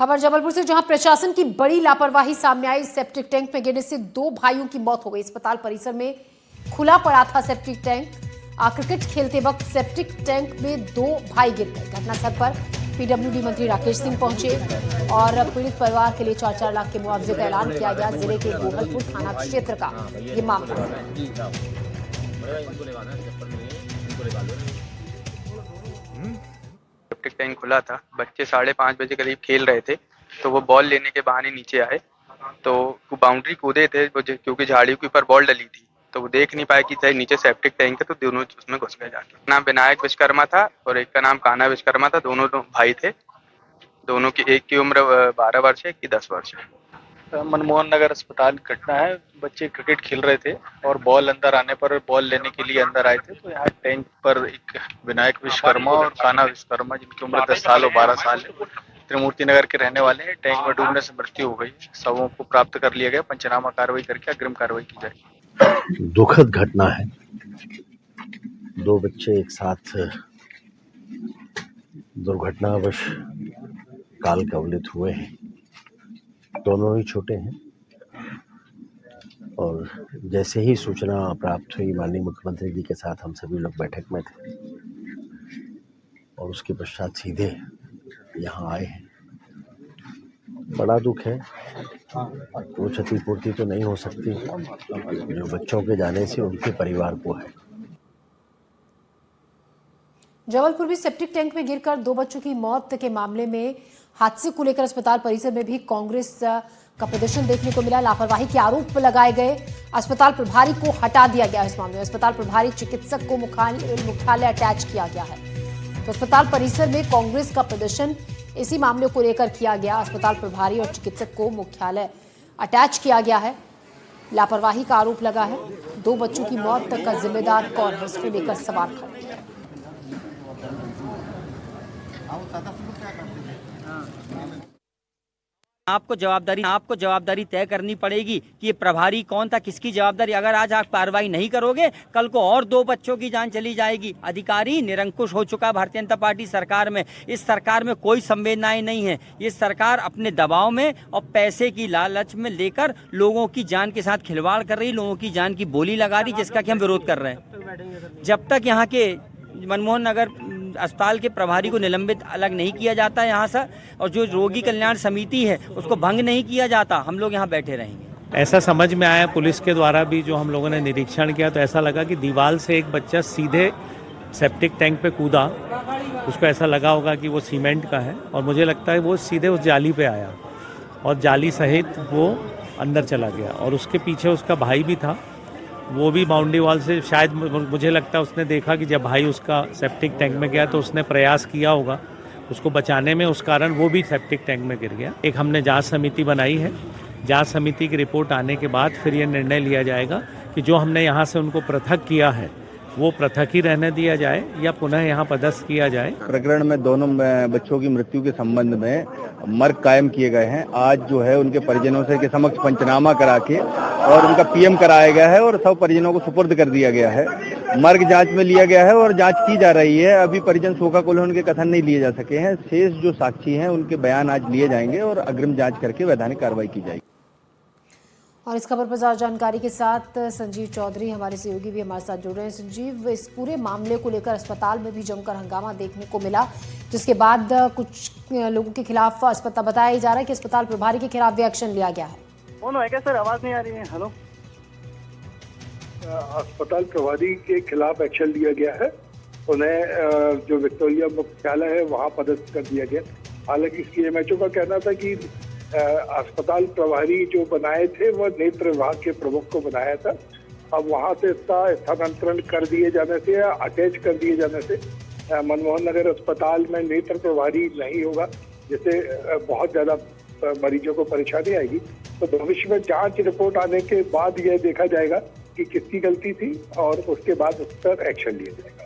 खबर जबलपुर से, जहां प्रशासन की बड़ी लापरवाही सामने आई। सेप्टिक टैंक में गिरने से 2 भाइयों की मौत हो गई। अस्पताल परिसर में खुला पड़ा था सेप्टिक टैंक। क्रिकेट खेलते वक्त सेप्टिक टैंक में 2 भाई गिर गए। घटनास्थल पर पीडब्ल्यूडी मंत्री राकेश सिंह पहुंचे और पीड़ित परिवार के लिए 4-4 लाख के मुआवजे का ऐलान किया गया। जिले के गोहलपुर थाना क्षेत्र का ये मामला है। सेप्टिक टैंक खुला था, बच्चे 5:30 बजे करीब खेल रहे थे, तो वो बॉल लेने के बहाने नीचे आए, तो वो बाउंड्री कूदे थे क्योंकि झाड़ियों के ऊपर बॉल डली थी, तो वो देख नहीं पाए कि नीचे सेप्टिक टैंक है, तो दोनों उसमें घुस गए जाके। नाम विनायक विश्वकर्मा था और एक का नाम कान्हा विश्वकर्मा था। दोनों भाई थे। दोनों की, एक की उम्र 12 वर्ष है, एक की 10 वर्ष है। मनमोहन नगर अस्पताल घटना है। बच्चे क्रिकेट खेल रहे थे और बॉल अंदर आने पर बॉल लेने के लिए अंदर आए थे, तो यहाँ टैंक पर एक विनायक विश्वकर्मा और कान्हा विश्वकर्मा, जिनकी उम्र 10 साल और 12 साल है, त्रिमूर्ति नगर के रहने वाले हैं। टैंक में डूबने से मृत्यु हो गई। शवों को प्राप्त कर लिया गया। पंचनामा कार्रवाई करके अग्रिम कार्रवाई की जाएगी। दुखद घटना है। 2 बच्चे एक साथ दुर्घटनावश काल कवलित हुए हैं। दोनों ही छोटे हैं और जैसे ही सूचना प्राप्त हुई, माननीय मुख्यमंत्री जी के साथ हम सभी लोग बैठक में थे और उसके पश्चात सीधे यहाँ आए हैं। बड़ा दुख है। वो क्षतिपूर्ति तो नहीं हो सकती जो बच्चों के जाने से उनके परिवार को है। जबलपुर में सेप्टिक टैंक में गिरकर 2 बच्चों की मौत के मामले में हादसे को लेकर अस्पताल परिसर में भी कांग्रेस का प्रदर्शन देखने को मिला। लापरवाही के आरोप लगाए गए। अस्पताल प्रभारी को हटा दिया गया। इस मामले में अस्पताल प्रभारी चिकित्सक को मुख्यालय अटैच किया गया है। तो अस्पताल परिसर में कांग्रेस का प्रदर्शन इसी मामले को लेकर किया गया। अस्पताल प्रभारी और चिकित्सक को मुख्यालय अटैच किया गया है। लापरवाही का आरोप लगा है। 2 बच्चों की मौत तक का जिम्मेदार कौन है, इसको लेकर सवाल खड़े हैं। आपको जवाबदारी तय करनी पड़ेगी कि ये प्रभारी कौन था, किसकी जवाबदारी। अगर आज आप कार्रवाई नहीं करोगे, कल को और 2 बच्चों की जान चली जाएगी। अधिकारी निरंकुश हो चुका भारतीय जनता पार्टी सरकार में। इस सरकार में कोई संवेदनाएं नहीं है। ये सरकार अपने दबाव में और पैसे की लालच में लेकर लोगों की जान के साथ खिलवाड़ कर रही, लोगों की जान की बोली लगा रही, जिसका कि हम विरोध कर रहे हैं। जब तक यहाँ के मनमोहन नगर अस्पताल के प्रभारी को निलंबित अलग नहीं किया जाता यहाँ से, और जो रोगी कल्याण समिति है उसको भंग नहीं किया जाता, हम लोग यहाँ बैठे रहेंगे। ऐसा समझ में आया पुलिस के द्वारा भी, जो हम लोगों ने निरीक्षण किया, तो ऐसा लगा कि दीवार से एक बच्चा सीधे सेप्टिक टैंक पे कूदा। उसको ऐसा लगा होगा कि वो सीमेंट का है, और मुझे लगता है वो सीधे उस जाली पे आया और जाली सहित वो अंदर चला गया। और उसके पीछे उसका भाई भी था, वो भी बाउंड्री वॉल से, शायद मुझे लगता है उसने देखा कि जब भाई उसका सेप्टिक टैंक में गया तो उसने प्रयास किया होगा उसको बचाने में, उस कारण वो भी सेप्टिक टैंक में गिर गया। एक हमने जांच समिति बनाई है। जांच समिति की रिपोर्ट आने के बाद फिर ये निर्णय लिया जाएगा कि जो हमने यहाँ से उनको पृथक किया है वो पृथक ही रहने दिया जाए या पुनः यहाँ पदस्थ किया जाए। प्रकरण में दोनों बच्चों की मृत्यु के संबंध में मर्ग कायम किए गए हैं। आज जो है उनके परिजनों से के समक्ष पंचनामा करा के और उनका पीएम कराया गया है और सब परिजनों को सुपुर्द कर दिया गया है। मर्ग जांच में लिया गया है और जांच की जा रही है। अभी परिजन शोकाकुल हैं, उनके कथन नहीं लिए जा सके हैं। शेष जो साक्षी हैं उनके बयान आज लिए जाएंगे और अग्रिम जांच करके वैधानिक कार्रवाई की जाएगी। और इस खबर पर ज्यादा जानकारी के साथ संजीव चौधरी हमारे सहयोगी भी हमारे साथ जुड़ रहे हैं। संजीव, इस पूरे मामले को लेकर अस्पताल में भी जमकर हंगामा देखने को मिला, जिसके बाद कुछ लोगों के खिलाफ बताया जा रहा है कि अस्पताल प्रभारी के खिलाफ भी एक्शन लिया गया है। कौन है क्या सर? आवाज नहीं आ रही है। हेलो। अस्पताल प्रभारी के खिलाफ एक्शन लिया गया है। उन्हें जो विक्टोरिया मुख्यालय है वहाँ पदस्थ कर दिया गया। हालांकि सीएमएचओ का कहना था कि अस्पताल प्रभारी जो बनाए थे वो नेत्र विभाग के प्रमुख को बनाया था। अब वहां से इसका स्थानांतरण कर दिए जाने से या अटैच कर दिए जाने से मनमोहन नगर अस्पताल में नेत्र प्रभारी नहीं होगा, जिससे बहुत ज्यादा मरीजों को परेशानी आएगी। तो भविष्य में जांच रिपोर्ट आने के बाद यह देखा जाएगा कि किसकी गलती थी और उसके बाद उस पर एक्शन लिया जाएगा।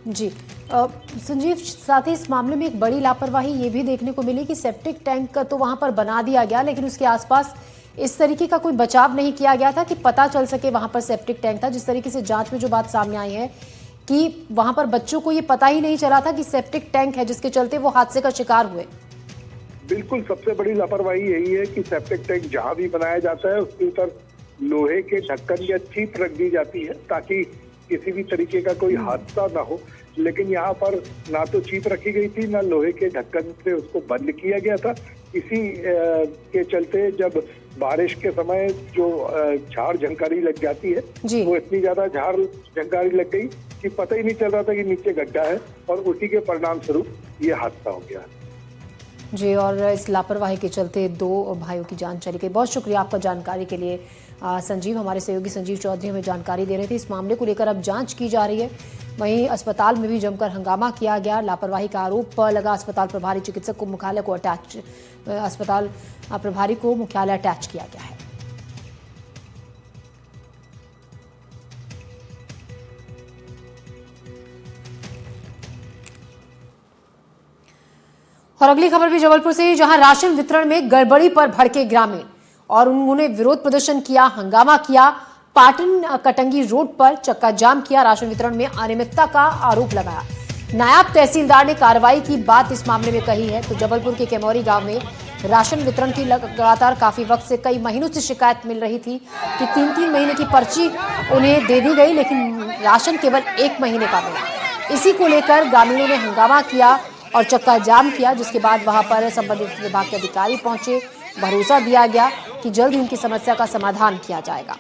जी संजीव, साथ ही इस मामले में एक बड़ी लापरवाही ये भी देखने को मिली कि सेप्टिक टैंक तो वहां पर बना दिया गया, लेकिन उसके आसपास इस तरीके का कोई बचाव नहीं किया गया था कि पता चल सके वहां पर सेप्टिक टैंक था। जिस तरीके से जांच में जो बात सामने आई है कि वहां पर बच्चों को ये पता ही नहीं चला था कि सेप्टिक टैंक है, जिसके चलते वो हादसे का शिकार हुए। बिल्कुल सबसे बड़ी लापरवाही यही है कि सेप्टिक टैंक जहां भी बनाया जाता है उसके ऊपर लोहे के ढक्कन या चीप रख दी जाती है ताकि किसी भी तरीके का कोई हादसा ना हो। लेकिन यहाँ पर ना तो चीप रखी गई थी, ना लोहे के ढक्कन से उसको बंद किया गया था। इसी के चलते जब बारिश के समय जो झाड़ झंकारी लग जाती है वो इतनी ज्यादा झाड़ झंकारी लग गई कि पता ही नहीं चल रहा था कि नीचे गड्ढा है, और उसी के परिणाम स्वरूप ये हादसा हो गया। जी, और इस लापरवाही के चलते 2 भाइयों की जान चली गई। बहुत शुक्रिया आपका जानकारी के लिए संजीव। हमारे सहयोगी संजीव चौधरी हमें जानकारी दे रहे थे। इस मामले को लेकर अब जांच की जा रही है। वहीं अस्पताल में भी जमकर हंगामा किया गया। लापरवाही का आरोप लगा अस्पताल प्रभारी चिकित्सक को मुख्यालय को अस्पताल प्रभारी को मुख्यालय अटैच किया गया है। और अगली खबर भी जबलपुर से ही, जहां राशन वितरण में गड़बड़ी पर भड़के ग्रामीण और उन्होंने विरोध प्रदर्शन किया, हंगामा किया। पाटन कटंगी रोड पर चक्का जाम किया, राशन वितरण में अनियमितता का आरोप लगाया। नायब तहसीलदार ने कार्रवाई की बात इस मामले में कही है। तो जबलपुर के केमौरी गांव में राशन वितरण की लगातार काफी वक्त से, कई महीनों से शिकायत मिल रही थी कि 3-3 महीने की पर्ची उन्हें दे दी गई, लेकिन राशन केवल 1 महीने का मिला। इसी को लेकर ग्रामीणों ने हंगामा किया और चक्का जाम किया, जिसके बाद वहां पर संबंधित विभाग के अधिकारी पहुंचे। भरोसा दिया गया कि जल्द ही उनकी समस्या का समाधान किया जाएगा।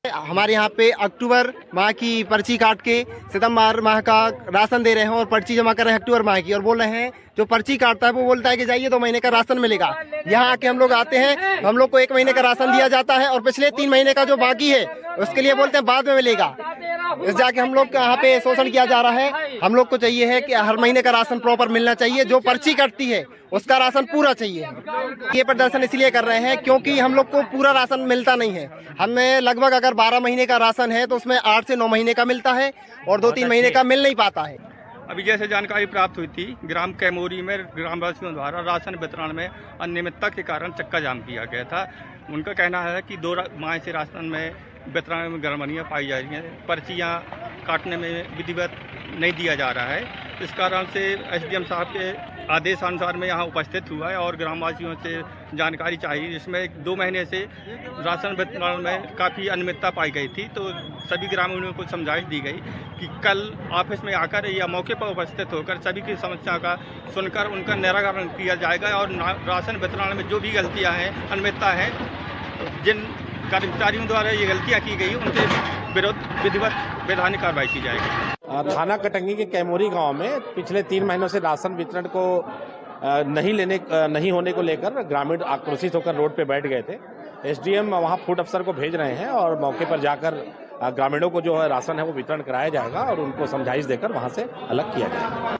हमारे यहाँ पे अक्टूबर माह की पर्ची काट के सितंबर माह का राशन दे रहे हैं और पर्ची जमा कर रहे हैं अक्टूबर माह की, और बोल रहे हैं जो पर्ची काटता है वो बोलता है कि जाइए 2 महीने का राशन मिलेगा। यहाँ आके हम लोग आते हैं, हम लोग को 1 महीने का राशन दिया जाता है और पिछले 3 महीने का जो बाकी है उसके लिए बोलते हैं बाद में मिलेगा। इस जाके हम लोग यहाँ पे शोषण किया जा रहा है। हम लोग को चाहिए है कि हर महीने का राशन प्रॉपर मिलना चाहिए, जो पर्ची कटती है उसका राशन पूरा चाहिए। ये प्रदर्शन इसलिए कर रहे हैं क्योंकि हम लोग को पूरा राशन मिलता नहीं है। हमें लगभग अगर 12 महीने का राशन है तो उसमें 8 से 9 महीने का मिलता है और 2-3 महीने का मिल नहीं पाता है। अभी जैसे जानकारी प्राप्त हुई थी, ग्राम कैमोरी में ग्रामवासियों द्वारा राशन वितरण में अनियमितता के कारण चक्का जाम किया गया था। उनका कहना है कि 2 माह से राशन में वितरण में गड़बड़ियाँ पाई जा रही हैं, पर्चियाँ काटने में विधिवत नहीं दिया जा रहा है। इस कारण से एसडीएम साहब के आदेशानुसार में यहाँ उपस्थित हुआ है और ग्रामवासियों से जानकारी चाहिए, जिसमें 2 महीने से राशन वितरण में काफ़ी अनियमितता पाई गई थी। तो सभी ग्रामीणों को समझाइश दी गई कि कल ऑफिस में आकर या मौके पर उपस्थित होकर सभी की समस्या का सुनकर उनका निराकरण किया जाएगा और राशन वितरण में जो भी गलतियाँ हैं, अनियमितता हैं, जिन कर्मचारियों द्वारा ये गलतियाँ की गई उनके विरुद्ध विधिवत वैधानिक कार्रवाई की जाएगी। थाना कटंगी के कैमोरी गांव में पिछले 3 महीनों से राशन वितरण को नहीं होने को लेकर ग्रामीण आक्रोशित होकर रोड पे बैठ गए थे। एसडीएम वहां फूड अफसर को भेज रहे हैं और मौके पर जाकर ग्रामीणों को जो है राशन है वो वितरण कराया जाएगा और उनको समझाइश देकर वहां से अलग किया जाएगा।